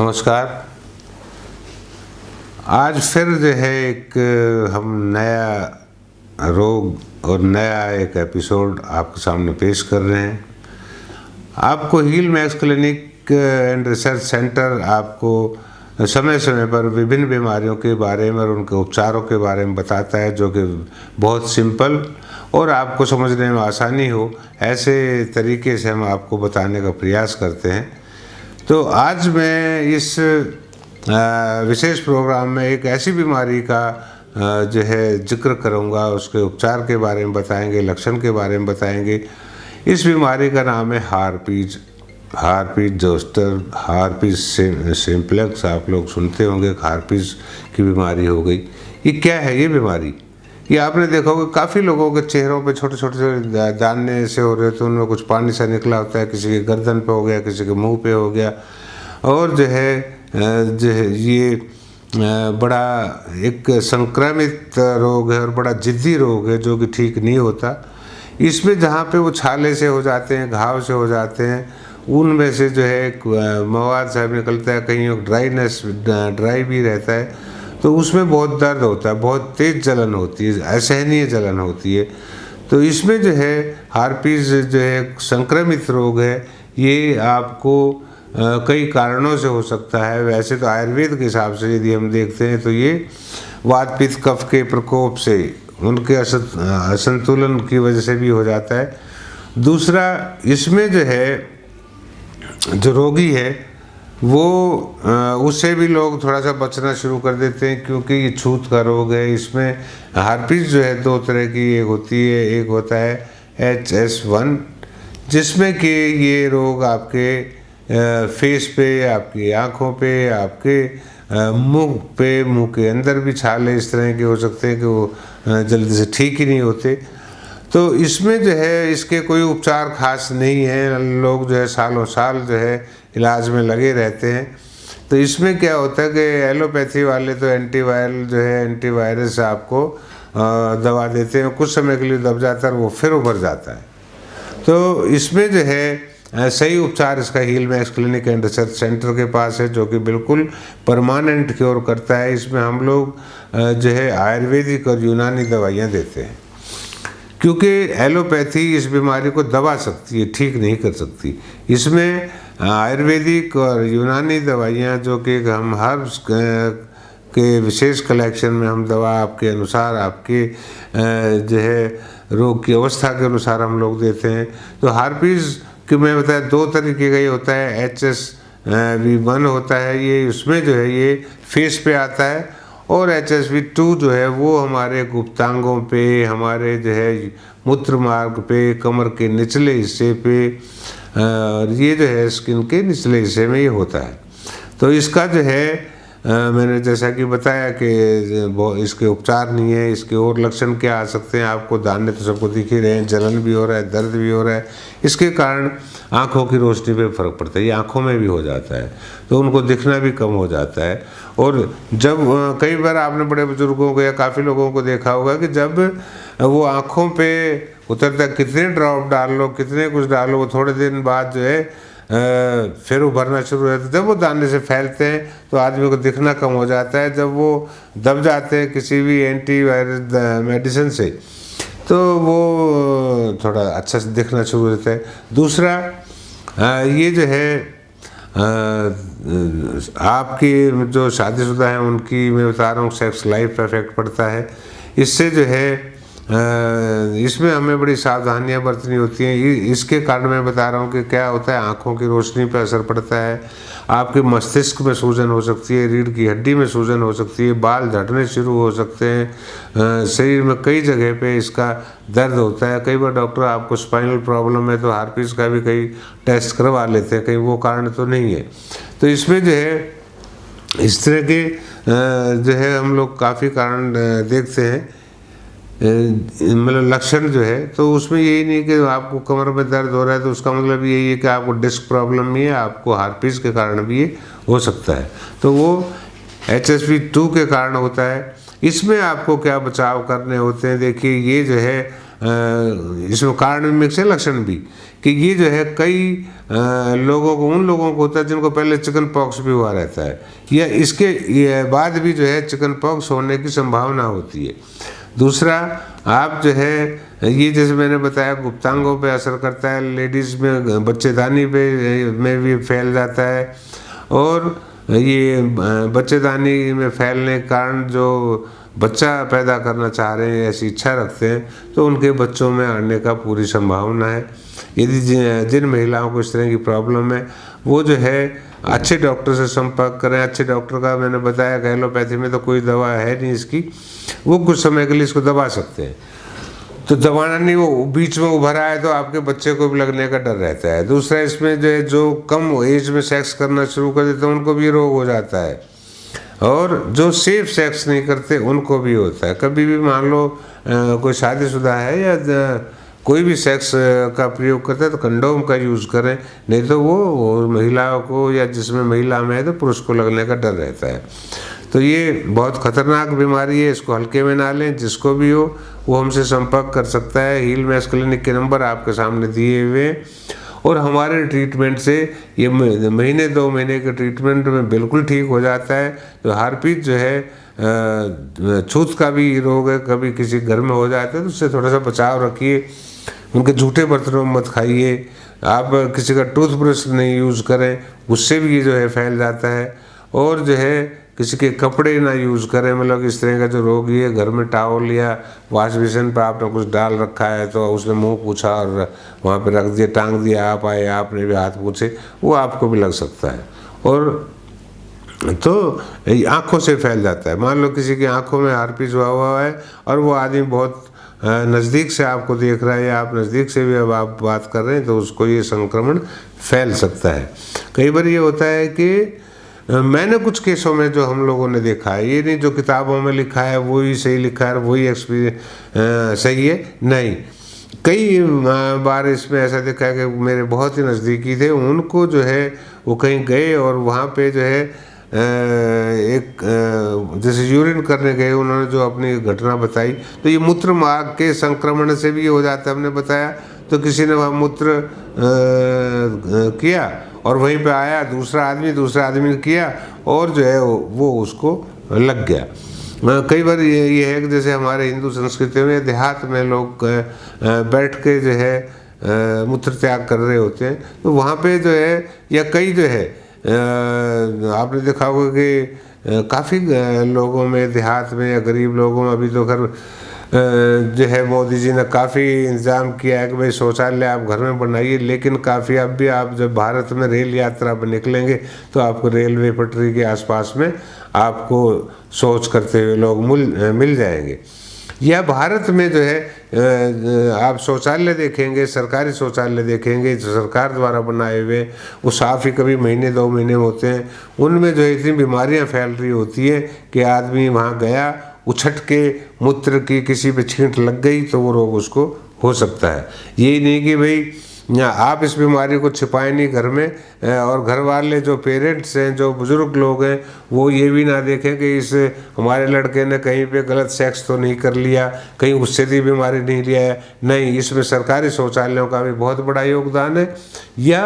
नमस्कार। आज फिर जो है एक हम नया रोग और नया एक एपिसोड आपके सामने पेश कर रहे हैं। आपको Heal Max Clinic and Research Centre आपको समय समय पर विभिन्न बीमारियों के बारे में और उनके उपचारों के बारे में बताता है, जो कि बहुत सिंपल और आपको समझने में आसानी हो, ऐसे तरीके से हम आपको बताने का प्रयास करते हैं। तो आज मैं इस विशेष प्रोग्राम में एक ऐसी बीमारी का जो है जिक्र करूंगा, उसके उपचार के बारे में बताएंगे, लक्षण के बारे में बताएंगे। इस बीमारी का नाम है हार्पिस जोस्टर, हार्पिस सिम्प्लेक्स। आप लोग सुनते होंगे हार्पिस की बीमारी हो गई। ये क्या है ये बीमारी? ये आपने देखा होगा काफ़ी लोगों के चेहरों पे छोटे छोटे दाने से हो रहे थे, उनमें कुछ पानी सा निकला होता है, किसी के गर्दन पे हो गया, किसी के मुंह पे हो गया। और जो है ये बड़ा एक संक्रमित रोग है और बड़ा जिद्दी रोग है, जो कि ठीक नहीं होता। इसमें जहाँ पे वो छाले से हो जाते हैं, घाव से हो जाते हैं, उनमें से जो है एक मवाद साहब निकलता है, कहीं ड्राई भी रहता है, तो उसमें बहुत दर्द होता है, बहुत तेज़ जलन होती है, असहनीय जलन होती है। तो इसमें जो है हार्पिस जो है संक्रमित रोग है। ये आपको कई कारणों से हो सकता है। वैसे तो आयुर्वेद के हिसाब से यदि हम देखते हैं तो ये वात पित्त कफ के प्रकोप से, उनके असंतुलन की वजह से भी हो जाता है। दूसरा, इसमें जो है जो रोगी है वो उससे भी लोग थोड़ा सा बचना शुरू कर देते हैं, क्योंकि ये छूत का रोग है। इसमें हार्पिस जो है दो तरह की एक होती है। एक होता है HS1, जिसमें कि ये रोग आपके फेस पे, आपकी आँखों पे, आपके मुंह के अंदर भी छाले इस तरह के हो सकते हैं कि वो जल्दी से ठीक ही नहीं होते। तो इसमें जो है इसके कोई उपचार खास नहीं है। लोग जो है सालों साल जो है इलाज में लगे रहते हैं। तो इसमें क्या होता है कि एलोपैथी वाले तो एंटीवायरल जो है एंटीवायरस आपको दवा देते हैं, कुछ समय के लिए दब जाता है, वो फिर उभर जाता है। तो इसमें जो है सही उपचार इसका Heal Max Clinic and Research Centre के पास है, जो कि बिल्कुल परमानेंट क्योर करता है। इसमें हम लोग जो है आयुर्वेदिक और यूनानी दवाइयाँ देते हैं, क्योंकि एलोपैथी इस बीमारी को दबा सकती है, ठीक नहीं कर सकती। इसमें आयुर्वेदिक और यूनानी दवाइयाँ, जो कि हम हर्ब्स के विशेष कलेक्शन में हम दवा आपके अनुसार, आपके जो है रोग की अवस्था के अनुसार हम लोग देते हैं। तो हार्पिस कि मैं बताया दो तरीके का ये होता है। HSV1 होता है, ये उसमें जो है ये फेस पे आता है, और HSV2 जो है वो हमारे गुप्तांगों पे, हमारे जो है मूत्र मार्ग पे, कमर के निचले हिस्से पे, ये जो है स्किन के निचले हिस्से में ये होता है। तो इसका जो है मैंने जैसा कि बताया कि इसके उपचार नहीं है। इसके और लक्षण क्या आ सकते हैं? आपको दाने तो सबको दिख ही रहे हैं, जलन भी हो रहा है, दर्द भी हो रहा है। इसके कारण आँखों की रोशनी पे फर्क पड़ता है, ये आँखों में भी हो जाता है, तो उनको दिखना भी कम हो जाता है। और जब कई बार आपने बड़े बुजुर्गों को या काफ़ी लोगों को देखा होगा कि जब वो आँखों पे उतरता, कितने ड्रॉप डाल लो, कितने कुछ डालो, वो थोड़े दिन बाद जो है फिर उभरना शुरू हो जाता है। जब वो दाने से फैलते हैं तो आदमी को दिखना कम हो जाता है। जब वो दब जाते हैं किसी भी एंटीवायरस मेडिसिन से, तो वो थोड़ा अच्छा से दिखना शुरू हो जाता है। दूसरा, ये जो है आपकी जो शादीशुदा हैं उनकी, मैं बता रहा हूँ, सेक्स लाइफ पर इफेक्ट पड़ता है। इससे जो है इसमें हमें बड़ी सावधानियां बरतनी होती हैं। इसके कारण मैं बता रहा हूँ कि क्या होता है, आँखों की रोशनी पर असर पड़ता है, आपके मस्तिष्क में सूजन हो सकती है, रीढ़ की हड्डी में सूजन हो सकती है, बाल झड़ने शुरू हो सकते हैं, शरीर में कई जगह पे इसका दर्द होता है। कई बार डॉक्टर आपको स्पाइनल प्रॉब्लम है तो हार्पिस का भी कई टेस्ट करवा लेते हैं, कहीं वो कारण तो नहीं है। तो इसमें जो है इस तरह के जो है हम लोग काफ़ी कारण देखते हैं, मतलब लक्षण जो है। तो उसमें यही नहीं कि आपको कमर में दर्द हो रहा है तो उसका मतलब यही है कि आपको डिस्क प्रॉब्लम भी है, आपको हार्पिस के कारण भी ये हो सकता है। तो वो HSV2 के कारण होता है। इसमें आपको क्या बचाव करने होते हैं? देखिए, ये जो है इसमें कारण भी मिक्स है, लक्षण भी, कि ये जो है कई लोगों को, उन लोगों को होता है जिनको पहले चिकन पॉक्स भी हुआ रहता है, या इसके बाद भी जो है चिकन पॉक्स होने की संभावना होती है। दूसरा, आप जो है ये जैसे मैंने बताया गुप्तांगों पे असर करता है, लेडीज़ में बच्चेदानी पे में भी फैल जाता है, और ये बच्चेदानी में फैलने के कारण जो बच्चा पैदा करना चाह रहे हैं, ऐसी इच्छा रखते हैं, तो उनके बच्चों में आने का पूरी संभावना है। यदि जिन महिलाओं को इस तरह की प्रॉब्लम है, वो जो है अच्छे डॉक्टर से संपर्क करें। अच्छे डॉक्टर का मैंने बताया कि एलोपैथी में तो कोई दवा है नहीं इसकी, वो कुछ समय के लिए इसको दबा सकते हैं, तो दबाना नहीं, वो बीच में उभर आए तो आपके बच्चे को भी लगने का डर रहता है। दूसरा, इसमें जो है जो कम एज में सेक्स करना शुरू कर देते हैं उनको भी रोग हो जाता है, और जो सेफ सेक्स नहीं करते उनको भी होता है। कभी भी मान लो कोई शादीशुदा है या कोई भी सेक्स का प्रयोग करता है तो कंडोम का यूज़ करें, नहीं तो वो महिलाओं को, या जिसमें महिला में है तो पुरुष को लगने का डर रहता है। तो ये बहुत खतरनाक बीमारी है, इसको हल्के में ना लें। जिसको भी हो वो हमसे संपर्क कर सकता है। हील मैक्स क्लिनिक के नंबर आपके सामने दिए हुए हैं, और हमारे ट्रीटमेंट से ये महीने 2 महीने के ट्रीटमेंट में बिल्कुल ठीक हो जाता है। तो हार्पिक जो है छूत का भी रोग है, कभी किसी घर में हो जाता है तो उससे थोड़ा सा बचाव रखिए। उनके झूठे बर्तनों में मत खाइए। आप किसी का टूथब्रश नहीं यूज़ करें, उससे भी ये जो है फैल जाता है। और जो है किसी के कपड़े ना यूज़ करें, मतलब इस तरह का जो रोगी है, घर में टावल या वॉश बेसिन पर आपने कुछ डाल रखा है तो उसने मुंह पूछा और वहाँ पे रख दिया, टांग दिया, आप आए आपने भी हाथ पूछे, वो आपको भी लग सकता है। और तो आँखों से फैल जाता है। मान लो किसी की आँखों में हार्पिस हुआ है और वो आदमी बहुत नज़दीक से आपको देख रहा है, या आप नज़दीक से भी अब आप बात कर रहे हैं, तो उसको ये संक्रमण फैल सकता है। कई बार ये होता है कि मैंने कुछ केसों में जो हम लोगों ने देखा है, ये नहीं जो किताबों में लिखा है वही सही लिखा है, वही एक्सपीरियंस सही है, नहीं। कई बार इसमें ऐसा देखा है कि मेरे बहुत ही नज़दीकी थे, उनको जो है वो कहीं गए और वहाँ पे जो है एक जैसे यूरिन करने गए, उन्होंने जो अपनी घटना बताई, तो ये मूत्र मार्ग के संक्रमण से भी ये हो जाता है। हमने बताया तो किसी ने वहाँ मूत्र किया और वहीं पे आया दूसरा आदमी ने किया और जो है वो उसको लग गया। कई बार ये है कि जैसे हमारे हिंदू संस्कृति में देहात में लोग बैठ के जो है मूत्र त्याग कर रहे होते हैं, तो वहाँ पे जो है, या कई जो है आपने देखा होगा कि काफ़ी लोगों में, देहात में या गरीब लोगों में, अभी तो खैर जो है मोदी जी ने काफ़ी इंतज़ाम किया है कि भाई शौचालय आप घर में बनाइए, लेकिन काफ़ी अब भी आप जब भारत में रेल यात्रा पर निकलेंगे तो आपको रेलवे पटरी के आसपास में आपको शौच करते हुए लोग मिल जाएंगे। या भारत में जो है आप शौचालय देखेंगे, सरकारी शौचालय देखेंगे जो सरकार द्वारा बनाए हुए, वो साफ़ ही कभी महीने 2 महीने होते हैं। उनमें जो है इतनी बीमारियां फैल रही होती है कि आदमी वहाँ गया, उछट के मूत्र की किसी पे छींट लग गई तो वो रोग उसको हो सकता है। यही नहीं कि भाई आप इस बीमारी को छिपाएं नहीं घर में, और घर वाले जो पेरेंट्स हैं, जो बुज़ुर्ग लोग हैं, वो ये भी ना देखें कि इस हमारे लड़के ने कहीं पे गलत सेक्स तो नहीं कर लिया, कहीं उससे भी बीमारी नहीं लिया है। नहीं, इसमें सरकारी शौचालयों का भी बहुत बड़ा योगदान है। या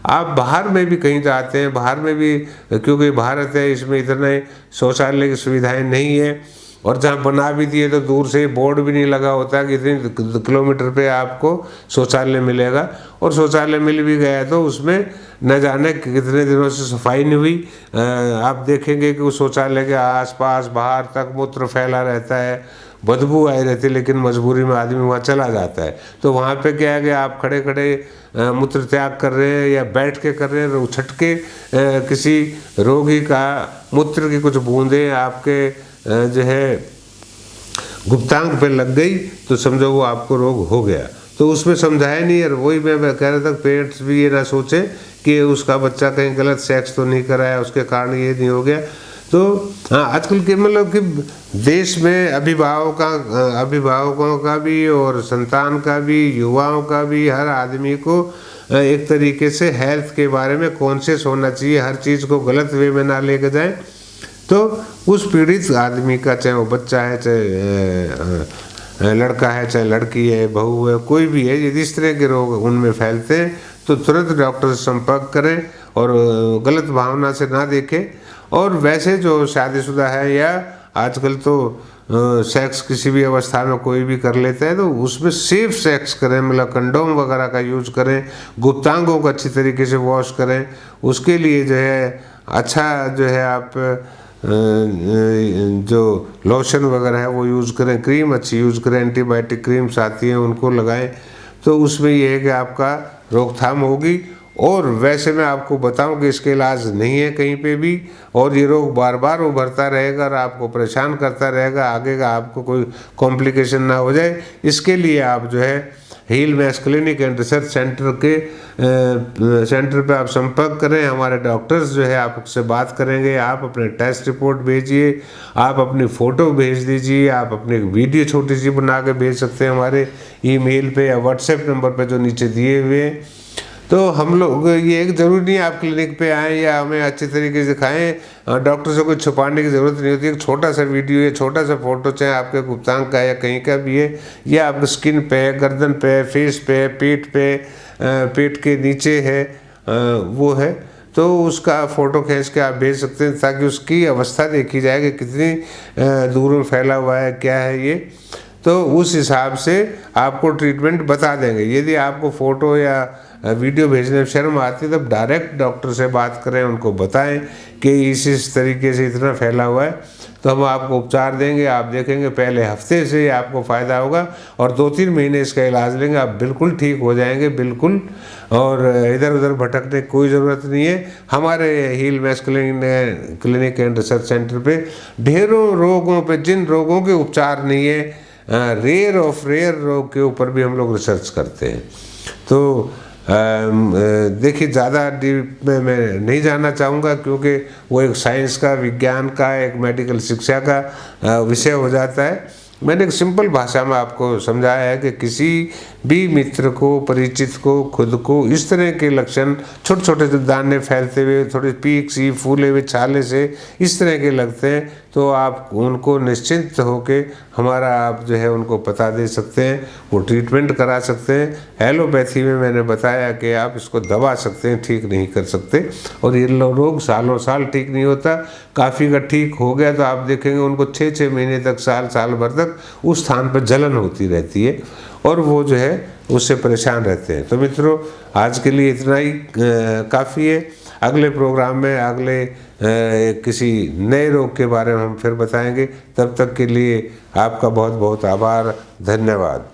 आप बाहर में भी कहीं जाते हैं, बाहर में भी, क्योंकि भारत है, इसमें इतने शौचालय की सुविधाएँ नहीं है, और जहाँ बना भी दिए तो दूर से बोर्ड भी नहीं लगा होता कि इतने किलोमीटर पे आपको शौचालय मिलेगा, और शौचालय मिल भी गया तो उसमें न जाने कितने दिनों से सफाई नहीं हुई। आप देखेंगे कि उस शौचालय के आसपास बाहर तक मूत्र फैला रहता है, बदबू आई रहती है, लेकिन मजबूरी में आदमी वहाँ चला जाता है। तो वहाँ पे क्या है कि आप खड़े खड़े मूत्र त्याग कर रहे हैं या बैठ के कर रहे हैं, उछट के किसी रोगी का मूत्र की कुछ बूंदें आपके जो है गुप्तांग पे लग गई तो समझो वो आपको रोग हो गया। तो उसमें समझाया नहीं, और वही मैं कह रहा था, पेरेंट्स भी ये ना सोचे कि उसका बच्चा कहीं गलत सेक्स तो नहीं कराया, उसके कारण ये नहीं हो गया। तो हाँ, आजकल के मतलब कि देश में अभिभावकों का भी और संतान का भी, युवाओं का भी, हर आदमी को एक तरीके से हेल्थ के बारे में कॉन्शियस होना चाहिए। हर चीज़ को गलत वे में ना लेके जाएं, तो उस पीड़ित आदमी का, चाहे वो बच्चा है चाहे लड़का है चाहे लड़की है, बहू है, कोई भी है, यदि इस तरह के रोग उनमें फैलते हैं तो तुरंत डॉक्टर से संपर्क करें और गलत भावना से ना देखें। और वैसे जो शादीशुदा है या आजकल तो सेक्स किसी भी अवस्था में कोई भी कर लेता है, तो उसमें सेफ सेक्स करें, मतलब कंडोम वगैरह का यूज करें, गुप्तांगों को अच्छी तरीके से वॉश करें। उसके लिए जो है अच्छा जो है आप जो लोशन वगैरह है वो यूज़ करें, क्रीम अच्छी यूज़ करें, एंटीबायोटिक क्रीम्स आती हैं उनको लगाएं, तो उसमें ये है कि आपका रोकथाम होगी। और वैसे मैं आपको बताऊं कि इसके इलाज नहीं है कहीं पे भी, और ये रोग बार बार उभरता रहेगा और आपको परेशान करता रहेगा, आगे का आपको कोई कॉम्प्लिकेशन ना हो जाए। इसके लिए आप जो है Heal Max Clinic and Research Centre के सेंटर पे आप संपर्क करें। हमारे डॉक्टर्स जो है आपसे बात करेंगे। आप अपने टेस्ट रिपोर्ट भेजिए, आप अपनी फ़ोटो भेज दीजिए, आप अपनी वीडियो छोटी सी बना के भेज सकते हैं हमारे ईमेल पे या व्हाट्सएप नंबर पे जो नीचे दिए हुए हैं। तो हम लोग ये एक ज़रूरी नहीं आप क्लिनिक पे आएँ या हमें अच्छे तरीके से दिखाएं, डॉक्टर से कोई छुपाने की ज़रूरत नहीं होती। एक छोटा सा वीडियो या छोटा सा फोटो, चाहे आपके गुप्तांग का या कहीं का भी है, या आपके स्किन पे है, गर्दन पे है, फेस पे है, पेट पे, पेट के नीचे है, वो है, तो उसका फ़ोटो खींच के आप भेज सकते हैं ताकि उसकी अवस्था देखी जाए कि कितनी दूर में फैला हुआ है, क्या है ये, तो उस हिसाब से आपको ट्रीटमेंट बता देंगे। यदि आपको फ़ोटो या वीडियो भेजने में शर्म आती है तब डायरेक्ट डॉक्टर से बात करें, उनको बताएं कि इस तरीके से इतना फैला हुआ है, तो हम आपको उपचार देंगे। आप देखेंगे पहले हफ्ते से आपको फ़ायदा होगा और 2-3 महीने इसका इलाज लेंगे, आप बिल्कुल ठीक हो जाएंगे, बिल्कुल। और इधर उधर भटकने की कोई ज़रूरत नहीं है। हमारे Heal Max Clinic and Research Centre पे ढेरों रोगों पे, जिन रोगों के उपचार नहीं है, रेयर ऑफ रेयर रोग के ऊपर भी हम लोग रिसर्च करते हैं। तो देखिए ज़्यादा डीप में मैं नहीं जाना चाहूँगा क्योंकि वो एक साइंस का, विज्ञान का, एक मेडिकल शिक्षा का विषय हो जाता है। मैंने एक सिंपल भाषा में आपको समझाया है कि किसी भी मित्र को, परिचित को, खुद को इस तरह के लक्षण, छोटे छोटे दाने फैलते हुए, थोड़ी पीक सी, फूले हुए छाले से इस तरह के लगते हैं, तो आप उनको निश्चिंत होके हमारा आप जो है उनको पता दे सकते हैं, वो ट्रीटमेंट करा सकते हैं। एलोपैथी में मैंने बताया कि आप इसको दबा सकते हैं, ठीक नहीं कर सकते, और ये रोग सालों साल ठीक नहीं होता। काफ़ी का ठीक हो गया तो आप देखेंगे उनको 6-6 महीने तक, साल भर तक उस स्थान पर जलन होती रहती है और वो जो है उससे परेशान रहते हैं। तो मित्रों, आज के लिए इतना ही काफ़ी है। अगले प्रोग्राम में अगले किसी नए रोग के बारे में हम फिर बताएंगे। तब तक के लिए आपका बहुत बहुत आभार, धन्यवाद।